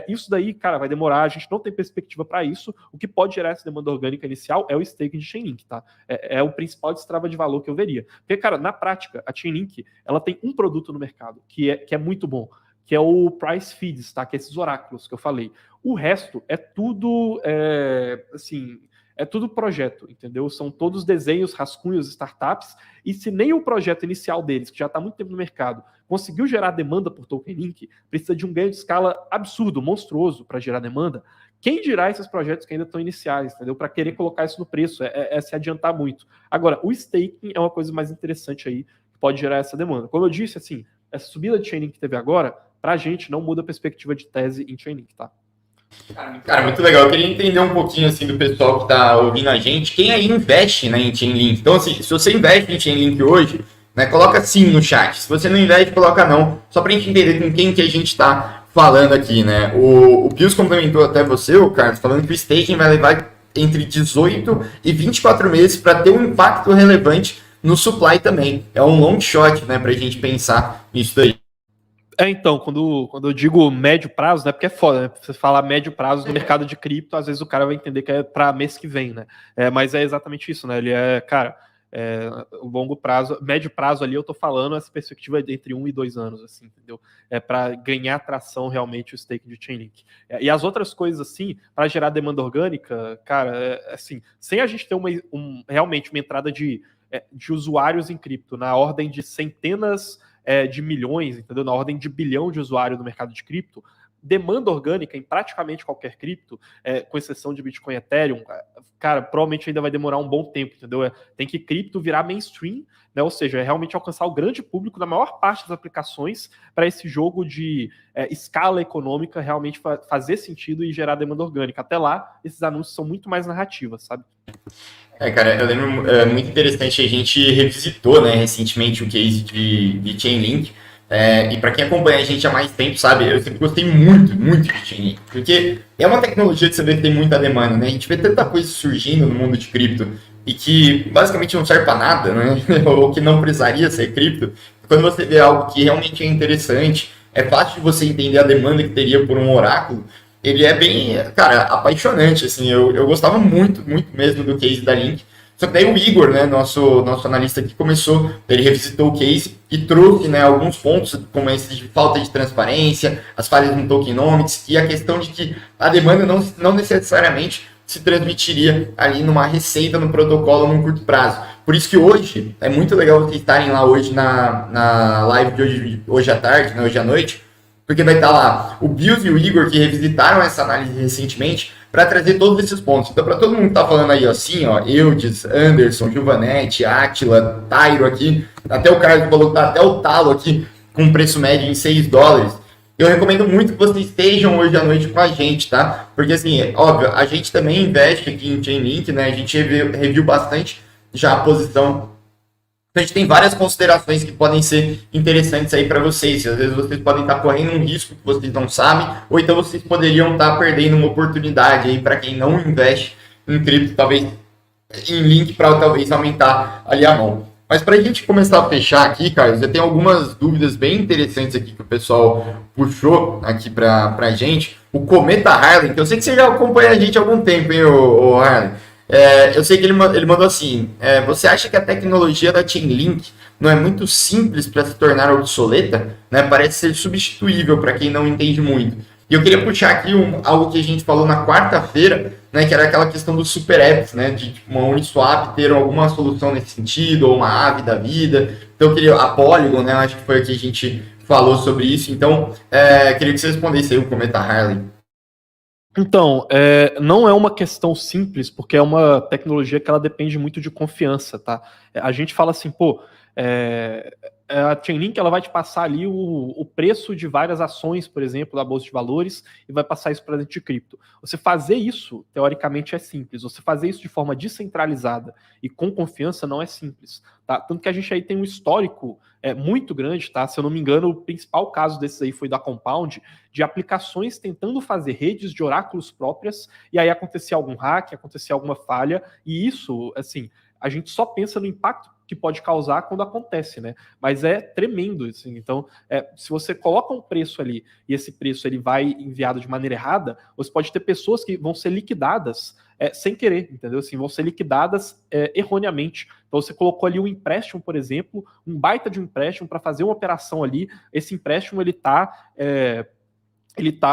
isso daí, cara, vai demorar, a gente não tem perspectiva para isso. O que pode gerar essa demanda orgânica inicial é o staking de Chainlink, tá? É o principal destrava de valor que eu veria. Porque, cara, na prática, a Chainlink, ela tem um produto no mercado que é muito bom, que é o Price Feeds, tá? Que é esses oráculos que eu falei. O resto é tudo, é tudo projeto, entendeu? São todos desenhos, rascunhos, startups, e se nem o projeto inicial deles, que já está há muito tempo no mercado, conseguiu gerar demanda por Token Link, precisa de um ganho de escala absurdo, monstruoso para gerar demanda. Quem dirá esses projetos que ainda estão iniciais, entendeu? Para querer colocar isso no preço, se adiantar muito. Agora, o staking é uma coisa mais interessante aí, que pode gerar essa demanda. Como eu disse, assim, essa subida de Chainlink que teve agora, para a gente não muda a perspectiva de tese em Chainlink, tá? Cara, muito legal. Eu queria entender um pouquinho assim do pessoal que está ouvindo a gente. Quem aí investe, né, em Chainlink? Então, assim, se você investe em Chainlink hoje, né, coloca sim no chat. Se você não investe, coloca não. Só para a gente entender com quem que a gente está falando aqui, né? O Pius complementou até você, o Carlos, falando que o staking vai levar entre 18 e 24 meses para ter um impacto relevante no supply também. É um long shot, né, para a gente pensar nisso daí. Então, quando eu digo médio prazo, né? Porque é foda, né? Você falar médio prazo no mercado de cripto, às vezes o cara vai entender que é para mês que vem, né? Mas é exatamente isso, né? Ele o longo prazo, médio prazo ali eu tô falando essa perspectiva entre 1 e 2 anos, assim, entendeu? Para ganhar tração realmente o stake de Chainlink. E as outras coisas, assim, para gerar demanda orgânica, cara, assim, sem a gente ter realmente uma entrada de usuários em cripto na ordem de centenas de milhões, entendeu? Na ordem de bilhão de usuários no mercado de cripto, demanda orgânica em praticamente qualquer cripto, com exceção de Bitcoin e Ethereum, cara, provavelmente ainda vai demorar um bom tempo, entendeu? Tem que cripto virar mainstream, né? Ou seja, realmente alcançar o grande público na maior parte das aplicações para esse jogo de escala econômica realmente fazer sentido e gerar demanda orgânica. Até lá, esses anúncios são muito mais narrativas, sabe? Cara, eu lembro, muito interessante, a gente revisitou, né, recentemente o case de Chainlink, e para quem acompanha a gente há mais tempo, sabe, eu sempre gostei muito, muito de Chainlink, porque é uma tecnologia que você vê que tem muita demanda, né, a gente vê tanta coisa surgindo no mundo de cripto, e que basicamente não serve para nada, né, ou que não precisaria ser cripto. Quando você vê algo que realmente é interessante, é fácil de você entender a demanda que teria por um oráculo, ele é bem, cara, apaixonante, assim, eu gostava muito, muito mesmo do case da Link. Só que daí o Igor, né, nosso analista aqui, ele revisitou o case e trouxe, né, alguns pontos, como esse de falta de transparência, as falhas no tokenomics e a questão de que a demanda não necessariamente se transmitiria ali numa receita no protocolo num curto prazo. Por isso que hoje, é muito legal vocês estarem lá hoje na live de hoje à tarde, né, hoje à noite, porque vai estar lá o Bios e o Igor que revisitaram essa análise recentemente para trazer todos esses pontos. Então, para todo mundo que está falando aí, assim, ó, Eudes, Anderson, Giovanetti, Átila, Tairo aqui, até o Carlos falou que tá até o talo aqui com preço médio em $6. Eu recomendo muito que vocês estejam hoje à noite com a gente, tá? Porque, assim, óbvio, a gente também investe aqui em Chainlink, né? A gente reviu bastante já a posição. Então, a gente tem várias considerações que podem ser interessantes aí para vocês. Às vezes vocês podem estar correndo um risco que vocês não sabem, ou então vocês poderiam estar perdendo uma oportunidade aí para quem não investe em cripto, talvez em link, para talvez aumentar ali a mão. Mas para a gente começar a fechar aqui, Carlos, eu tenho algumas dúvidas bem interessantes aqui que o pessoal puxou aqui para a gente. O Cometa Harley, que eu sei que você já acompanha a gente há algum tempo, hein, o Harley? Eu sei que ele mandou assim, você acha que a tecnologia da Chainlink não é muito simples para se tornar obsoleta? Né? Parece ser substituível para quem não entende muito. E eu queria puxar aqui algo que a gente falou na quarta-feira, né, que era aquela questão dos super apps, né, de tipo, uma Uniswap ter alguma solução nesse sentido, ou uma Aave da vida. Então, eu queria a Polygon, né, acho que foi aqui a gente falou sobre isso. Então, queria que você respondesse aí o Cometa Harley. Então, não é uma questão simples, porque é uma tecnologia que ela depende muito de confiança, tá? A gente fala assim, pô, a Chainlink ela vai te passar ali o preço de várias ações, por exemplo, da Bolsa de Valores, e vai passar isso para dentro de cripto. Você fazer isso, teoricamente, é simples. Você fazer isso de forma descentralizada e com confiança não é simples, tá? Tanto que a gente aí tem um histórico muito grande, tá? Se eu não me engano, o principal caso desses aí foi da Compound, de aplicações tentando fazer redes de oráculos próprias, e aí acontecia algum hack, acontecia alguma falha, e isso, assim, a gente só pensa no impacto que pode causar quando acontece, né? Mas é tremendo, assim. Então, se você coloca um preço ali e esse preço ele vai enviado de maneira errada, você pode ter pessoas que vão ser liquidadas sem querer, entendeu? Assim, vão ser liquidadas erroneamente. Então, você colocou ali um empréstimo, por exemplo, um baita de um empréstimo para fazer uma operação ali. Esse empréstimo ele está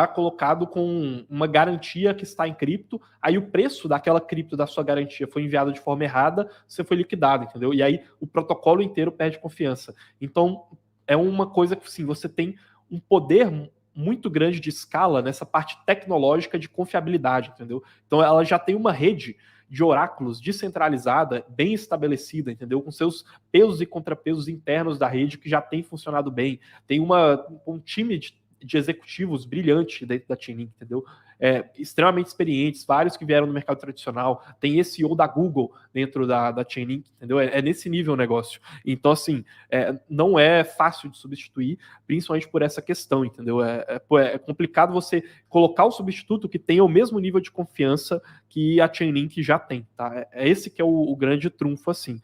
colocado com uma garantia que está em cripto, aí o preço daquela cripto da sua garantia foi enviado de forma errada, você foi liquidado, entendeu? E aí o protocolo inteiro perde confiança. Então, é uma coisa que, sim, você tem um poder muito grande de escala nessa parte tecnológica de confiabilidade, entendeu? Então, ela já tem uma rede de oráculos descentralizada, bem estabelecida, entendeu? Com seus pesos e contrapesos internos da rede que já tem funcionado bem. Tem um time de executivos brilhantes dentro da Chainlink, entendeu? Extremamente experientes, vários que vieram do mercado tradicional, tem esse CEO da Google dentro da Chainlink, entendeu? É nesse nível o negócio. Então, assim, não é fácil de substituir, principalmente por essa questão, entendeu? É complicado você colocar o substituto que tenha o mesmo nível de confiança que a Chainlink já tem, tá? Esse que é o grande trunfo, assim.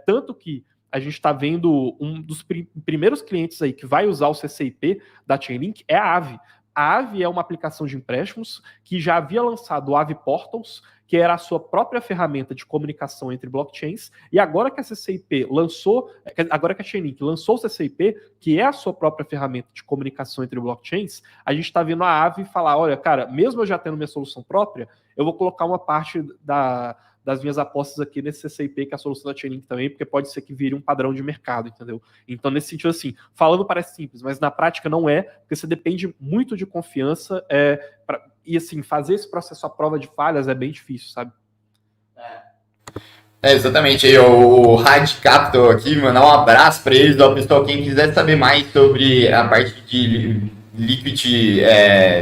Tanto que a gente está vendo um dos primeiros clientes aí que vai usar o CCIP da Chainlink é a Aave. A Aave é uma aplicação de empréstimos que já havia lançado o Aave Portals, que era a sua própria ferramenta de comunicação entre blockchains, e agora que a CCIP lançou, agora que a Chainlink lançou o CCIP, que é a sua própria ferramenta de comunicação entre blockchains, a gente está vendo a Aave falar, olha, cara, mesmo eu já tendo minha solução própria, eu vou colocar uma parte das minhas apostas aqui nesse CCIP, que é a solução da Chainlink também, porque pode ser que vire um padrão de mercado, entendeu? Então, nesse sentido, assim, falando parece simples, mas na prática não é, porque você depende muito de confiança, e assim, fazer esse processo à prova de falhas é bem difícil, sabe? Exatamente. Aí, o Rad Capital aqui, mandar um abraço para eles, ó, pessoal, quem quiser saber mais sobre a parte de liquid,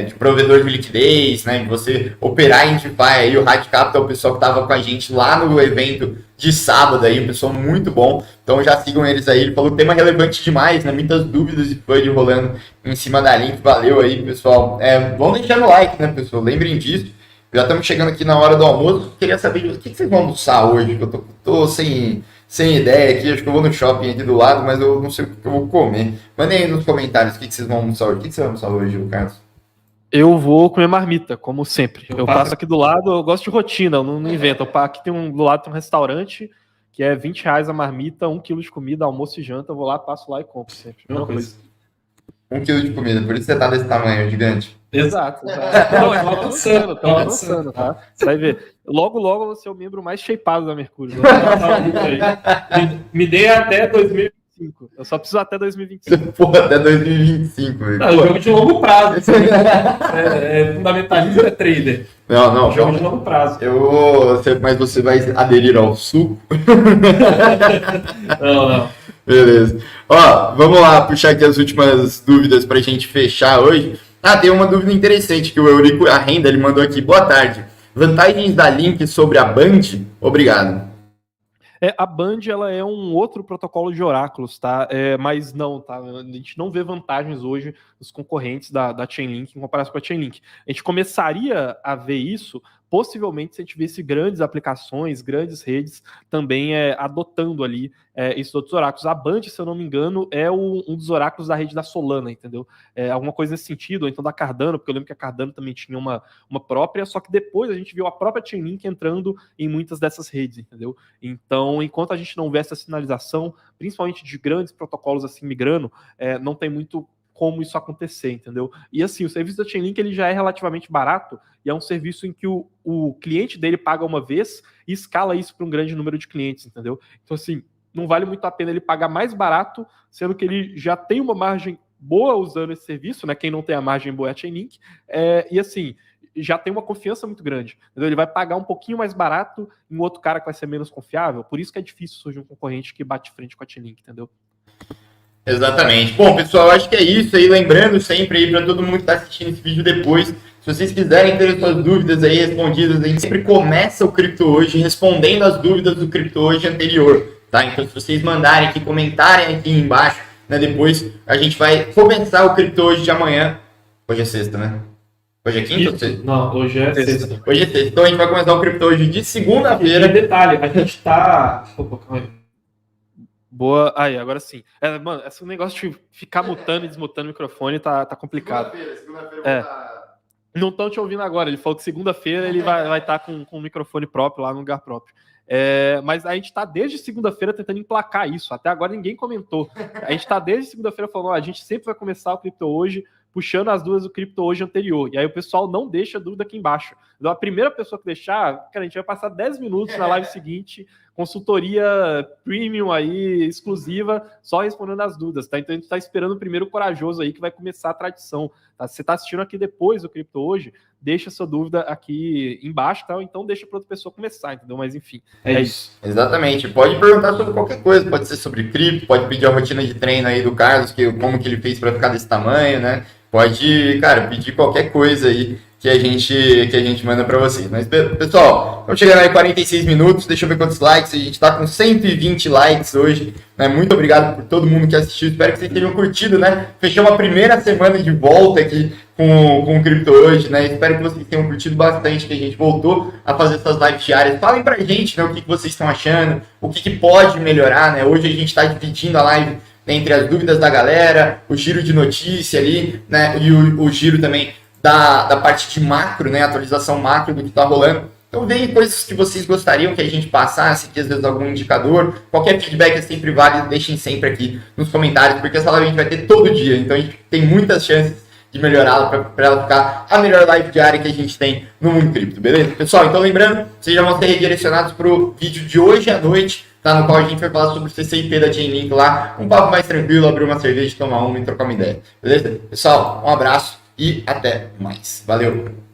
de provedor de liquidez, né, de você operar em DeFi, aí o Rad Capital, o pessoal que estava com a gente lá no evento de sábado aí, um pessoal muito bom, então já sigam eles aí, ele falou tema relevante demais, né, muitas dúvidas e FUD rolando em cima da link, valeu aí, pessoal, vão deixando o like, né, pessoal, lembrem disso. Já estamos chegando aqui na hora do almoço. Queria saber o que vocês vão almoçar hoje, que eu tô sem ideia aqui. Acho que eu vou no shopping aqui do lado, mas eu não sei o que eu vou comer. Mandem aí nos comentários o que vocês vão almoçar hoje. O que você vai almoçar hoje, Carlos? Eu vou comer marmita, como sempre. Eu passo aqui do lado, eu gosto de rotina, eu não invento. Aqui do lado tem um restaurante que é R$20 a marmita, 1 quilo de comida, almoço e janta. Eu vou lá, passo lá e compro sempre. Mesma coisa. 1 quilo de comida, por isso você tá desse tamanho gigante. Exato. Não, tá avançando, tá? Você vai ver. Logo, logo eu vou ser o membro mais shapeado da Mercúrio. Me dê até 2025. Eu só preciso até 2025. Pô, até 2025. Não, jogo de longo prazo. Fundamentalista, é trader. Não. Jogo de longo prazo. Mas você vai aderir ao suco? Não. Beleza. Ó, vamos lá puxar aqui as últimas dúvidas pra gente fechar hoje. Tem uma dúvida interessante que o Eurico Arrenda, ele mandou aqui. Boa tarde. Vantagens da Link sobre a Band? Obrigado. A Band ela é um outro protocolo de oráculos, tá? Mas não, tá? A gente não vê vantagens hoje dos concorrentes da Chainlink em comparação com a Chainlink. A gente começaria a ver isso possivelmente se a gente visse grandes aplicações, grandes redes também adotando ali esses outros oráculos. A Band, se eu não me engano, é um dos oráculos da rede da Solana, entendeu? Alguma coisa nesse sentido, ou então da Cardano, porque eu lembro que a Cardano também tinha uma própria, só que depois a gente viu a própria Chainlink entrando em muitas dessas redes, entendeu? Então, enquanto a gente não vê essa sinalização, principalmente de grandes protocolos assim migrando, não tem muito como isso acontecer, entendeu? E assim, o serviço da Chainlink ele já é relativamente barato e é um serviço em que o cliente dele paga uma vez e escala isso para um grande número de clientes, entendeu? Então assim, não vale muito a pena ele pagar mais barato, sendo que ele já tem uma margem boa usando esse serviço, né? Quem não tem a margem boa é a Chainlink, e assim, já tem uma confiança muito grande, entendeu? Ele vai pagar um pouquinho mais barato em outro cara que vai ser menos confiável, por isso que é difícil surgir um concorrente que bate frente com a Chainlink, entendeu? Exatamente. Bom, pessoal, acho que é isso aí. Lembrando sempre aí para todo mundo que está assistindo esse vídeo depois, se vocês quiserem ter suas dúvidas aí respondidas, a gente sempre começa o Cripto Hoje respondendo as dúvidas do Cripto Hoje anterior, tá? Então, se vocês mandarem aqui, comentarem aqui embaixo, né, depois a gente vai começar o Cripto Hoje de amanhã. Hoje é sexta, né? Hoje é quinta ou sexta? Não, hoje é sexta. Hoje é sexta. Então a gente vai começar o Cripto Hoje de E segunda-feira. detalhe, a gente tá... Opa, calma aí. Boa. Aí, agora sim. Mano, esse negócio de ficar mutando e desmutando o microfone tá complicado. Segunda-feira Não estão te ouvindo agora. Ele falou que segunda-feira ele vai estar com um microfone próprio lá no lugar próprio. Mas a gente está desde segunda-feira tentando emplacar isso. Até agora ninguém comentou. A gente está desde segunda-feira falando, a gente sempre vai começar o Cripto Hoje puxando as dúvidas do Cripto Hoje anterior. E aí o pessoal não deixa dúvida aqui embaixo. Então a primeira pessoa que deixar, cara, a gente vai passar 10 minutos na live seguinte, consultoria premium aí, exclusiva, só respondendo as dúvidas, tá? Então a gente está esperando o primeiro corajoso aí que vai começar a tradição. Tá? Se você está assistindo aqui depois do Cripto Hoje, deixa sua dúvida aqui embaixo, tá? Então deixa para outra pessoa começar, entendeu? Mas enfim, é isso. Exatamente. Pode perguntar sobre qualquer coisa, pode ser sobre cripto, pode pedir a rotina de treino aí do Carlos, como que ele fez para ficar desse tamanho, né? Pode, cara, pedir qualquer coisa aí que a gente manda para vocês. Mas, pessoal, estamos chegando aí 46 minutos, deixa eu ver quantos likes, a gente está com 120 likes hoje, né? Muito obrigado por todo mundo que assistiu, espero que vocês tenham curtido, né? Fechamos a primeira semana de volta aqui com o Cripto Hoje, né? Espero que vocês tenham curtido bastante, que a gente voltou a fazer essas lives diárias. Falem pra gente, né, o que vocês estão achando, o que pode melhorar, né? Hoje a gente está dividindo a live entre as dúvidas da galera, o giro de notícia ali, né? E o giro também da parte de macro, né? Atualização macro do que está rolando. Então, veem coisas que vocês gostariam que a gente passasse, que às vezes algum indicador, qualquer feedback é sempre válido, deixem sempre aqui nos comentários, porque essa live a gente vai ter todo dia, então a gente tem muitas chances de melhorá-la para ela ficar a melhor live diária que a gente tem no mundo cripto, beleza? Pessoal, então lembrando, vocês já vão ser redirecionados para o vídeo de hoje à noite, tá? No qual a gente vai falar sobre o CCIP da Chainlink lá, um papo mais tranquilo, abrir uma cerveja, tomar uma e trocar uma ideia, beleza? Pessoal, um abraço e até mais. Valeu!